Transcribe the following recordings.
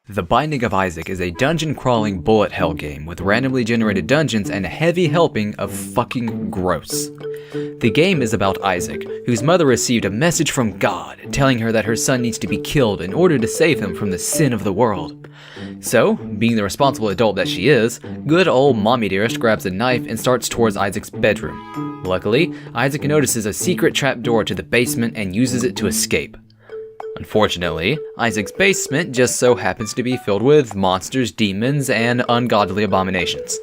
The Binding of Isaac is a dungeon-crawling bullet hell game with randomly generated dungeons and a heavy helping of fucking gross. The game is about Isaac, whose mother received a message from God telling her that her son needs to be killed in order to save him from the sin of the world. So, being the responsible adult that she is, good old Mommy Dearest grabs a knife and starts towards Isaac's bedroom. Luckily, Isaac notices a secret trapdoor to the basement and uses it to escape. Unfortunately, Isaac's basement just so happens to be filled with monsters, demons, and ungodly abominations.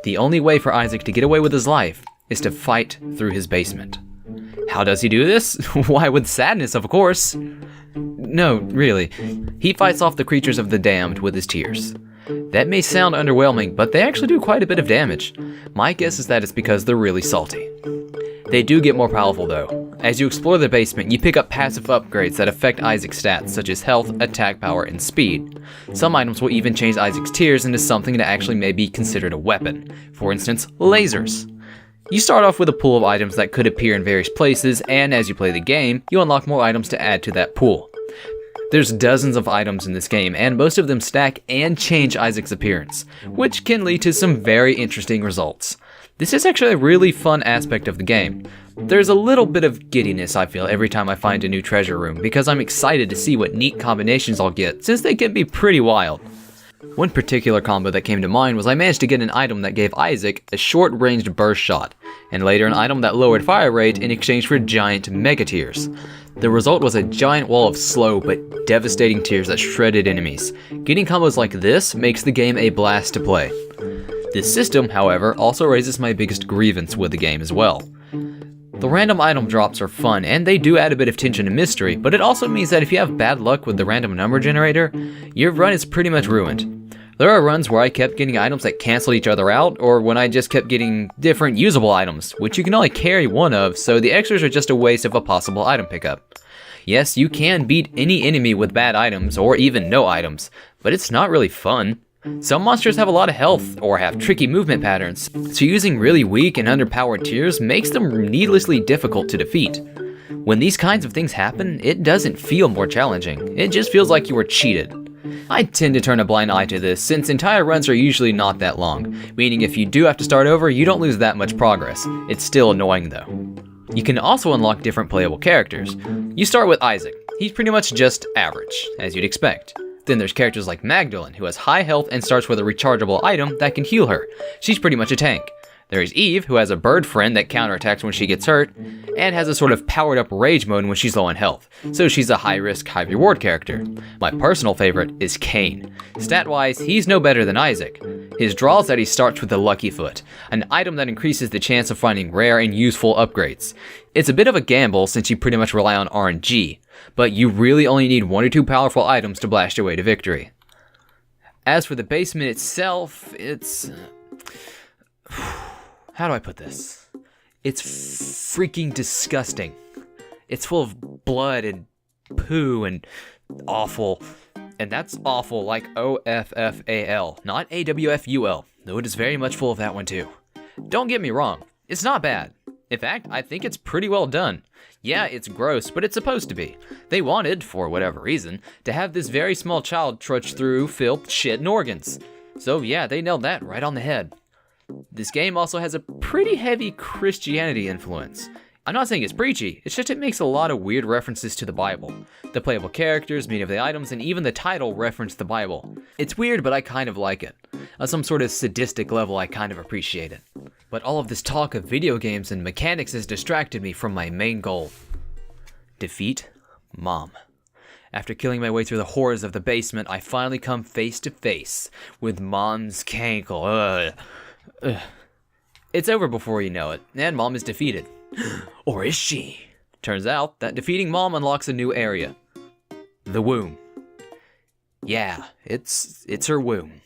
The only way for Isaac to get away with his life is to fight through his basement. How does he do this? Why, with sadness, of course. No, really. He fights off the creatures of the damned with his tears. That may sound underwhelming, but they actually do quite a bit of damage. My guess is that it's because they're really salty. They do get more powerful though. As you explore the basement, you pick up passive upgrades that affect Isaac's stats, such as health, attack power, and speed. Some items will even change Isaac's tears into something that actually may be considered a weapon. For instance, lasers. You start off with a pool of items that could appear in various places, and as you play the game, you unlock more items to add to that pool. There's dozens of items in this game, and most of them stack and change Isaac's appearance, which can lead to some very interesting results. This is actually a really fun aspect of the game. There's a little bit of giddiness I feel every time I find a new treasure room, because I'm excited to see what neat combinations I'll get, since they can be pretty wild. One particular combo that came to mind was I managed to get an item that gave Isaac a short-ranged burst shot, and later an item that lowered fire rate in exchange for giant mega tears. The result was a giant wall of slow but devastating tears that shredded enemies. Getting combos like this makes the game a blast to play. This system, however, also raises my biggest grievance with the game as well. The random item drops are fun, and they do add a bit of tension and mystery, but it also means that if you have bad luck with the random number generator, your run is pretty much ruined. There are runs where I kept getting items that canceled each other out, or when I just kept getting different usable items, which you can only carry one of, so the extras are just a waste of a possible item pickup. Yes, you can beat any enemy with bad items, or even no items, but it's not really fun. Some monsters have a lot of health, or have tricky movement patterns, so using really weak and underpowered tiers makes them needlessly difficult to defeat. When these kinds of things happen, it doesn't feel more challenging, it just feels like you were cheated. I tend to turn a blind eye to this, since entire runs are usually not that long, meaning if you do have to start over, you don't lose that much progress. It's still annoying though. You can also unlock different playable characters. You start with Isaac. He's pretty much just average, as you'd expect. Then there's characters like Magdalene, who has high health and starts with a rechargeable item that can heal her. She's pretty much a tank. There is Eve, who has a bird friend that counterattacks when she gets hurt, and has a sort of powered up rage mode when she's low on health, so she's a high risk, high reward character. My personal favorite is Cain. Stat wise, he's no better than Isaac. His draw is that he starts with the Lucky Foot, an item that increases the chance of finding rare and useful upgrades. It's a bit of a gamble since you pretty much rely on RNG, but you really only need one or two powerful items to blast your way to victory. As for the basement itself, it's... how do I put this? It's freaking disgusting. It's full of blood and poo and awful. And that's awful like O-F-F-A-L, not A-W-F-U-L, though it is very much full of that one too. Don't get me wrong, it's not bad. In fact, I think it's pretty well done. Yeah, it's gross, but it's supposed to be. They wanted, for whatever reason, to have this very small child trudge through filth, shit, and organs. So yeah, they nailed that right on the head. This game also has a pretty heavy Christianity influence. I'm not saying it's preachy, it's just it makes a lot of weird references to the Bible. The playable characters, many of the items, and even the title reference the Bible. It's weird, but I kind of like it. On some sort of sadistic level, I kind of appreciate it. But all of this talk of video games and mechanics has distracted me from my main goal. Defeat Mom. After killing my way through the horrors of the basement, I finally come face to face with Mom's cankle. It's over before you know it, and Mom is defeated. Or is she? Turns out that defeating Mom unlocks a new area. The womb. Yeah, it's her womb.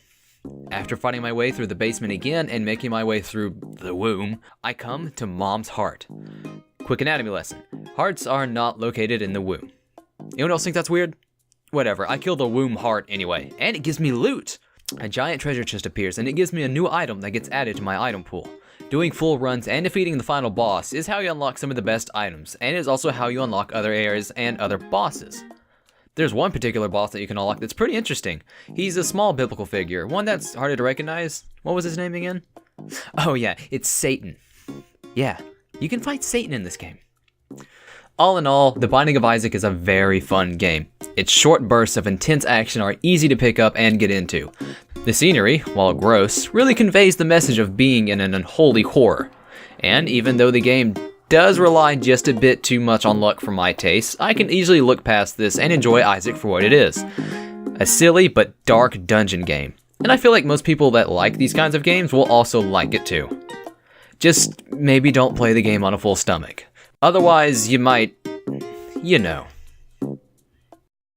After fighting my way through the basement again and making my way through the womb, I come to Mom's heart. Quick anatomy lesson. Hearts are not located in the womb. Anyone else think that's weird? Whatever, I kill the womb heart anyway, and it gives me loot! A giant treasure chest appears, and it gives me a new item that gets added to my item pool. Doing full runs and defeating the final boss is how you unlock some of the best items, and is also how you unlock other areas and other bosses. There's one particular boss that you can unlock that's pretty interesting. He's a small biblical figure, one that's harder to recognize. What was his name again? Oh yeah, it's Satan. Yeah, you can fight Satan in this game. All in all, The Binding of Isaac is a very fun game. Its short bursts of intense action are easy to pick up and get into. The scenery, while gross, really conveys the message of being in an unholy horror. And even though the game does rely just a bit too much on luck for my taste, I can easily look past this and enjoy Isaac for what it is. A silly but dark dungeon game. And I feel like most people that like these kinds of games will also like it too. Just maybe don't play the game on a full stomach. Otherwise, you might, you know.